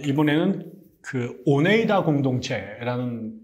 이번에는 그 오네이다 공동체라는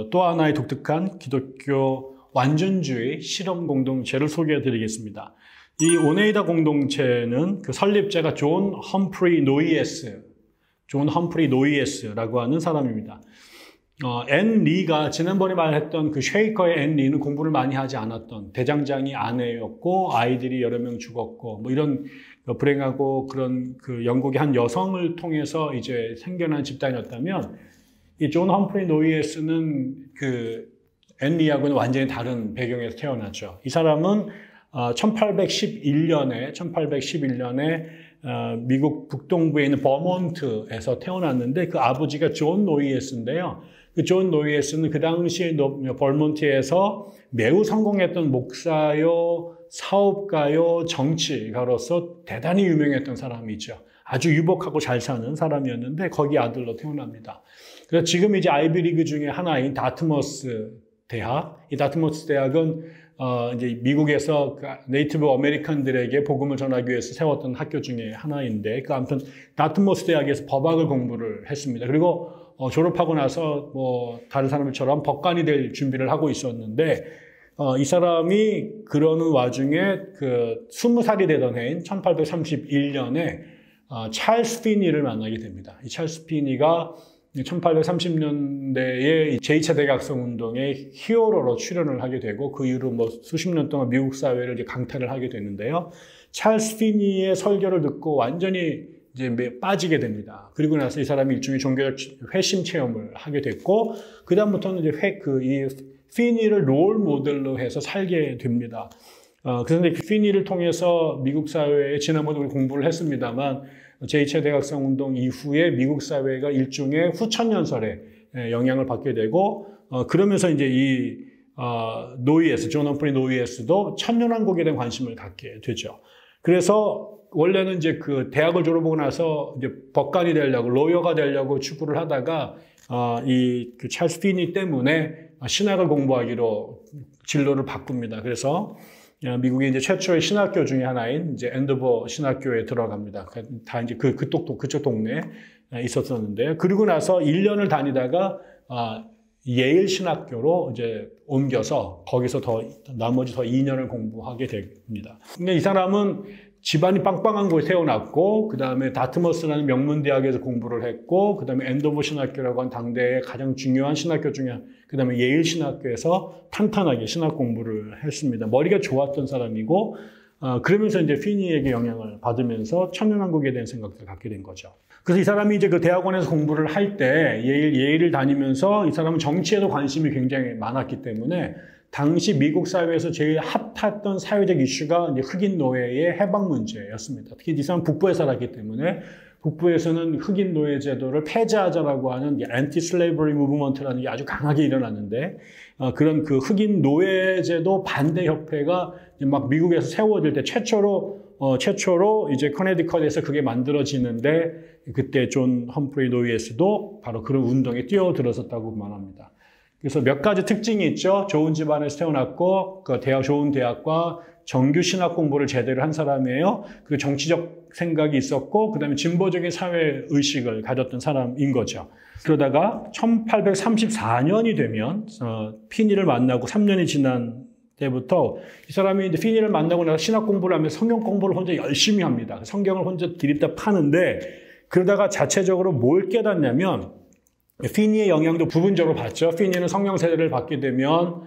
또 하나의 독특한 기독교 완전주의 실험 공동체를 소개해 드리겠습니다. 이 오네이다 공동체는 그 설립자가 존 험프리 노이에스라고 하는 사람입니다. 앤 리가 지난번에 말했던 그 쉐이커의 앤 리는 공부를 많이 하지 않았던 대장장이 아내였고 아이들이 여러 명 죽었고 뭐 이런 불행하고 그런 그 영국의 한 여성을 통해서 이제 생겨난 집단이었다면 이 존 험프리 노이에스는 그 앤 리하고는 완전히 다른 배경에서 태어났죠. 이 사람은 1811년에 미국 북동부에 있는 버몬트에서 태어났는데 그 아버지가 존 노이에스인데요. 그 존 노이에스는 그 당시에 버몬트에서 매우 성공했던 목사요, 사업가요, 정치가로서 대단히 유명했던 사람이죠. 아주 유복하고 잘 사는 사람이었는데 거기 아들로 태어납니다. 그래서 지금 이제 아이비리그 중에 하나인 다트머스 대학, 이 다트머스 대학은 이제 미국에서 네이티브 아메리칸들에게 복음을 전하기 위해서 세웠던 학교 중에 하나인데, 아무튼 다트머스 대학에서 법학을 공부를 했습니다. 그리고 졸업하고 나서 뭐 다른 사람들처럼 법관이 될 준비를 하고 있었는데, 이 사람이 그러는 와중에 그 20살이 되던 해인 1831년에 찰스 피니를 만나게 됩니다. 이 찰스 피니가 1830년대에 제2차 대각성 운동의 히어로로 출연을 하게 되고 그 이후로 뭐 수십 년 동안 미국 사회를 이제 강탈을 하게 되는데요. 찰스 피니의 설교를 듣고 완전히 이제 빠지게 됩니다. 그리고 나서 이 사람이 일종의 종교적 회심 체험을 하게 됐고 그다음부터는 이제 이 피니를 롤 모델로 해서 살게 됩니다. 그래서 피니를 통해서 미국 사회에 지난번에 우리 공부를 했습니다만 제2차 대각성 운동 이후에 미국 사회가 일종의 후천연설에 영향을 받게 되고 그러면서 이제 이 존 험프리 노이에스도 천년왕국에 대한 관심을 갖게 되죠. 그래서 원래는 이제 그 대학을 졸업하고 나서 이제 법관이 되려고 로여가 되려고 추구를 하다가 그 찰스 피니 때문에 신학을 공부하기로 진로를 바꿉니다. 그래서 미국의 이제 최초의 신학교 중에 하나인 이제 앤도버 신학교에 들어갑니다. 다 이제 그쪽 동네에 있었었는데요. 그리고 나서 1년을 다니다가 예일 신학교로 이제 옮겨서 거기서 나머지 2년을 공부하게 됩니다. 근데 이 사람은 집안이 빵빵한 곳에 태어났고, 그 다음에 다트머스라는 명문대학에서 공부를 했고, 그 다음에 앤도버 신학교라고 하는 당대의 가장 중요한 신학교 중에, 그 다음에 예일 신학교에서 탄탄하게 신학 공부를 했습니다. 머리가 좋았던 사람이고, 그러면서 이제 피니에게 영향을 받으면서 천년왕국에 대한 생각을 갖게 된 거죠. 그래서 이 사람이 이제 그 대학원에서 공부를 할 때 예일을 다니면서 이 사람은 정치에도 관심이 굉장히 많았기 때문에 당시 미국 사회에서 제일 핫했던 사회적 이슈가 이제 흑인 노예의 해방 문제였습니다. 특히 이 사람은 북부에 살았기 때문에 북부에서는 흑인 노예 제도를 폐지하자라고 하는 엔티 슬레이버리 무브먼트라는 게 아주 강하게 일어났는데 그런 그 흑인 노예 제도 반대 협회가 막 미국에서 세워질 때 최초로 이제 커네디컷에서 그게 만들어지는데 그때 존 험프리 노이에스도 바로 그런 운동에 뛰어들었었다고 말합니다. 그래서 몇 가지 특징이 있죠. 좋은 집안에서 태어났고 좋은 대학과 정규 신학 공부를 제대로 한 사람이에요. 그리고 정치적 생각이 있었고 그다음에 진보적인 사회 의식을 가졌던 사람인 거죠. 그러다가 1834년이 되면 피니를 만나고 3년이 지난 때부터 이 사람이 이제 피니를 만나고 나서 신학 공부를 하면서 성경 공부를 혼자 열심히 합니다. 성경을 혼자 드립다 파는데 그러다가 자체적으로 뭘 깨닫냐면 피니의 영향도 부분적으로 받죠. 피니는 성령 세례를 받게 되면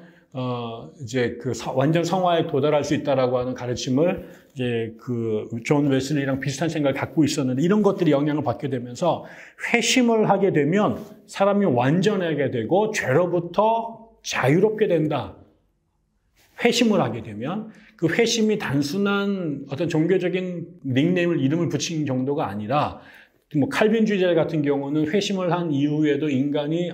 이제 그 완전 성화에 도달할 수 있다라고 하는 가르침을 이제 그 존 웨슬리랑 비슷한 생각을 갖고 있었는데 이런 것들이 영향을 받게 되면서 회심을 하게 되면 사람이 완전하게 되고 죄로부터 자유롭게 된다. 회심을 하게 되면 그 회심이 단순한 어떤 종교적인 이름을 붙인 정도가 아니라 뭐 칼빈주의자 같은 경우는 회심을 한 이후에도 인간이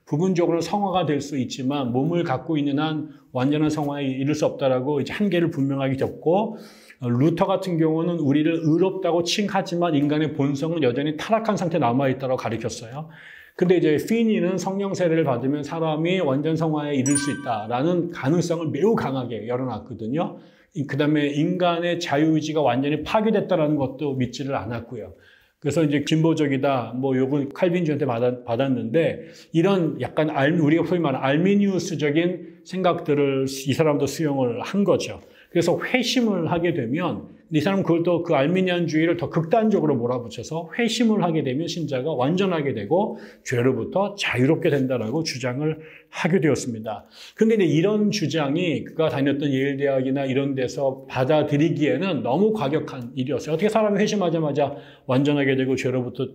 부분적으로 성화가 될 수 있지만 몸을 갖고 있는 한 완전한 성화에 이를 수 없다라고 이제 한계를 분명하게 적고 루터 같은 경우는 우리를 의롭다고 칭하지만 인간의 본성은 여전히 타락한 상태에 남아있다고 가르쳤어요. 근데 이제 피니는 성령 세례를 받으면 사람이 완전 성화에 이를 수 있다라는 가능성을 매우 강하게 열어놨거든요. 그 다음에 인간의 자유의지가 완전히 파괴됐다는 것도 믿지를 않았고요. 그래서 이제 진보적이다, 뭐 요건 칼빈주한테 받았는데 이런 약간 우리가 소위 말하는 알미니우스적인 생각들을 이 사람도 수용을 한 거죠. 그래서 회심을 하게 되면 이 사람은 그걸 또 그 알미니안주의를 더 극단적으로 몰아붙여서 회심을 하게 되면 신자가 완전하게 되고 죄로부터 자유롭게 된다라고 주장을 하게 되었습니다. 그런데 이런 주장이 그가 다녔던 예일대학이나 이런 데서 받아들이기에는 너무 과격한 일이었어요. 어떻게 사람이 회심하자마자 완전하게 되고 죄로부터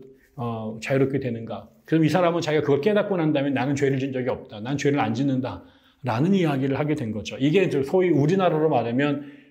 자유롭게 되는가? 그럼 이 사람은 자기가 그걸 깨닫고 난 다음에 나는 죄를 진 적이 없다. 난 죄를 안 짓는다. 라는 이야기를 하게 된 거죠. 이게 소위 우리나라로 말하면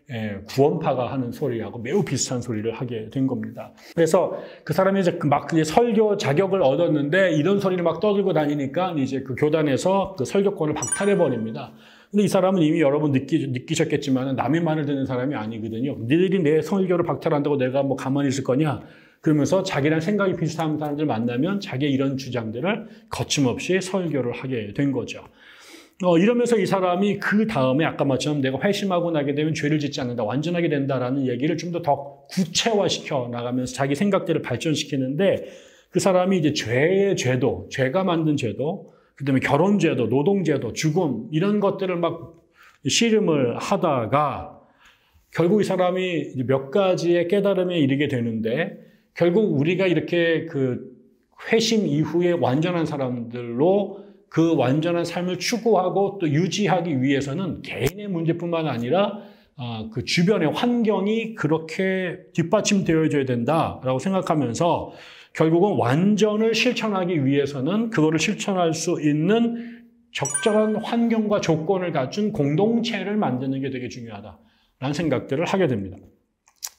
구원파가 하는 소리하고 매우 비슷한 소리를 하게 된 겁니다. 그래서 그 사람이 이제 막 설교 자격을 얻었는데 이런 소리를 막 떠들고 다니니까 이제 그 교단에서 그 설교권을 박탈해 버립니다. 근데 이 사람은 이미 여러분 느끼셨겠지만 남의 말을 듣는 사람이 아니거든요. 니들이 내 설교를 박탈한다고 내가 뭐 가만히 있을 거냐? 그러면서 자기랑 생각이 비슷한 사람들 만나면 자기의 이런 주장들을 거침없이 설교를 하게 된 거죠. 이러면서 이 사람이 그 다음에 아까 말처럼 내가 회심하고 나게 되면 죄를 짓지 않는다, 완전하게 된다라는 얘기를 좀 더 구체화시켜 나가면서 자기 생각들을 발전시키는데 그 사람이 이제 죄의 죄도, 죄가 만든 죄도, 그다음에 결혼죄도, 노동죄도, 죽음 이런 것들을 막 씨름을 하다가 결국 이 사람이 몇 가지의 깨달음에 이르게 되는데 결국 우리가 이렇게 그 회심 이후에 완전한 사람들로 그 완전한 삶을 추구하고 또 유지하기 위해서는 개인의 문제뿐만 아니라 그 주변의 환경이 그렇게 뒷받침되어줘야 된다라고 생각하면서 결국은 완전을 실천하기 위해서는 그거를 실천할 수 있는 적절한 환경과 조건을 갖춘 공동체를 만드는 게 되게 중요하다라는 생각들을 하게 됩니다.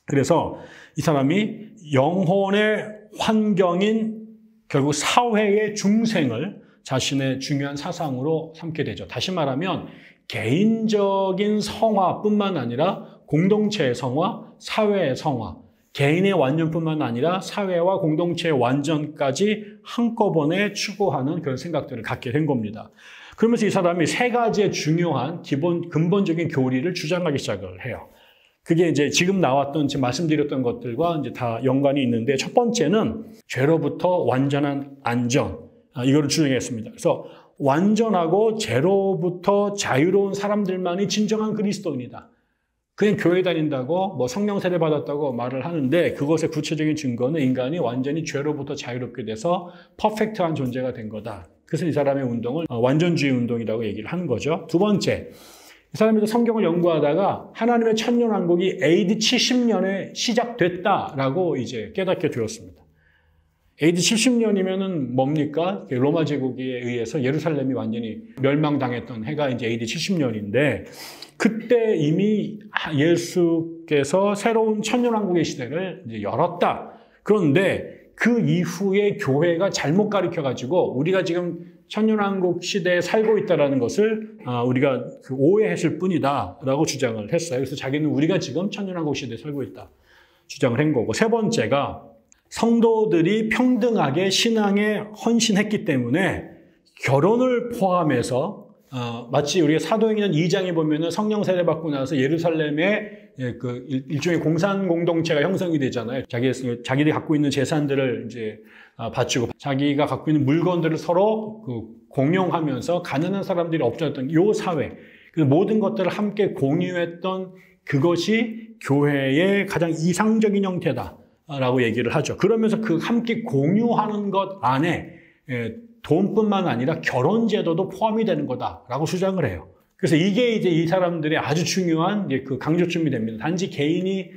그래서 이 사람이 영혼의 환경인 결국 사회의 중생을 자신의 중요한 사상으로 삼게 되죠. 다시 말하면 개인적인 성화뿐만 아니라 공동체의 성화, 사회의 성화, 개인의 완전뿐만 아니라 사회와 공동체의 완전까지 한꺼번에 추구하는 그런 생각들을 갖게 된 겁니다. 그러면서 이 사람이 세 가지의 중요한 근본적인 교리를 주장하기 시작을 해요. 그게 이제 지금 나왔던, 지금 말씀드렸던 것들과 이제 다 연관이 있는데 첫 번째는 죄로부터 완전한 안전. 이거를 주장했습니다. 그래서 완전하고 죄로부터 자유로운 사람들만이 진정한 그리스도인이다. 그냥 교회 다닌다고 뭐 성령 세례 받았다고 말을 하는데 그것의 구체적인 증거는 인간이 완전히 죄로부터 자유롭게 돼서 퍼펙트한 존재가 된 거다. 그래서 이 사람의 운동을 완전주의 운동이라고 얘기를 하는 거죠. 두 번째, 이 사람이 성경을 연구하다가 하나님의 천년왕국이 AD 70년에 시작됐다라고 이제 깨닫게 되었습니다. AD 70년이면은 뭡니까? 로마 제국에 의해서 예루살렘이 완전히 멸망당했던 해가 이제 AD 70년인데 그때 이미 예수께서 새로운 천년왕국의 시대를 이제 열었다. 그런데 그 이후에 교회가 잘못 가르쳐가지고 우리가 지금 천년왕국 시대에 살고 있다는 것을 우리가 오해했을 뿐이다라고 주장을 했어요. 그래서 자기는 우리가 지금 천년왕국 시대에 살고 있다 주장을 한 거고, 세 번째가 성도들이 평등하게 신앙에 헌신했기 때문에 결혼을 포함해서 마치 우리가 사도행전 2장에 보면은 성령 세례 받고 나서 예루살렘에 그 일종의 공산 공동체가 형성이 되잖아요. 자기들이 갖고 있는 재산들을 이제 바치고 자기가 갖고 있는 물건들을 서로 공용하면서 가난한 사람들이 없어졌던 이 사회, 그 모든 것들을 함께 공유했던 그것이 교회의 가장 이상적인 형태다. 라고 얘기를 하죠. 그러면서 그 함께 공유하는 것 안에 돈뿐만 아니라 결혼제도도 포함이 되는 거다라고 주장을 해요. 그래서 이게 이제 이 사람들의 아주 중요한 그 강조점이 됩니다. 단지 개인이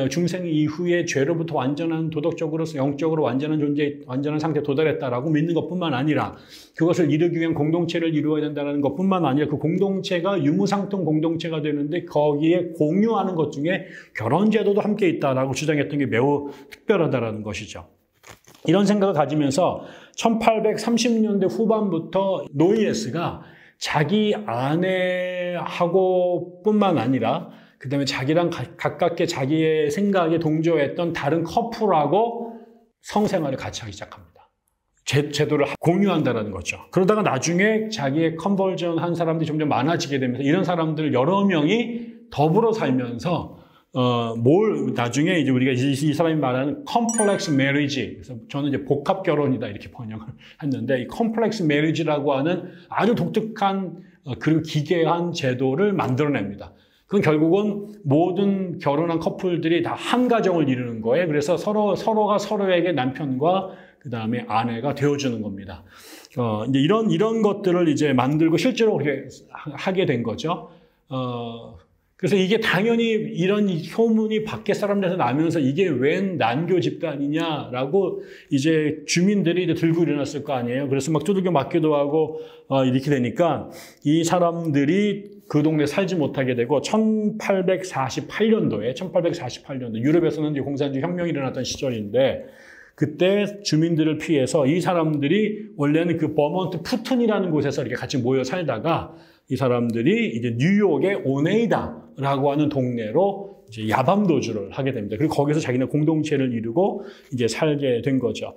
중생 이후에 죄로부터 완전한 도덕적으로, 영적으로 완전한 존재, 완전한 상태에 도달했다라고 믿는 것뿐만 아니라 그것을 이루기 위한 공동체를 이루어야 된다는 것뿐만 아니라 그 공동체가 유무상통 공동체가 되는데 거기에 공유하는 것 중에 결혼제도도 함께 있다라고 주장했던 게 매우 특별하다라는 것이죠. 이런 생각을 가지면서 1830년대 후반부터 노이에스가 자기 아내하고 뿐만 아니라 그 다음에 자기랑 가깝게 자기의 생각에 동조했던 다른 커플하고 성생활을 같이 하기 시작합니다. 제도를 공유한다는 거죠. 그러다가 나중에 자기의 컨버전 한 사람들이 점점 많아지게 되면서 이런 사람들 여러 명이 더불어 살면서 나중에 이제 우리가 이 사람이 말하는 컴플렉스 메리지, 그래서 저는 이제 복합 결혼이다 이렇게 번역을 했는데, 이 컴플렉스 메리지라고 하는 아주 독특한 그리고 기괴한 제도를 만들어냅니다. 그건 결국은 모든 결혼한 커플들이 다 한 가정을 이루는 거예요. 그래서 서로가 서로에게 남편과 그 다음에 아내가 되어주는 겁니다. 이제 이런 것들을 이제 만들고 실제로 그렇게 하게 된 거죠. 그래서 이게 당연히 이런 소문이 밖에 사람들에서 나면서 이게 웬 난교 집단이냐라고 이제 주민들이 이제 들고 일어났을 거 아니에요. 그래서 막 두들겨 맞기도 하고, 이렇게 되니까 이 사람들이 그 동네에 살지 못하게 되고 1848년도 유럽에서는 이제 공산주의 혁명이 일어났던 시절인데, 그때 주민들을 피해서 이 사람들이 원래는 그 버몬트 푸튼이라는 곳에서 이렇게 같이 모여 살다가 이 사람들이 이제 뉴욕의 오네이다라고 하는 동네로 이제 야밤 도주를 하게 됩니다. 그리고 거기서 자기네 공동체를 이루고 이제 살게 된 거죠.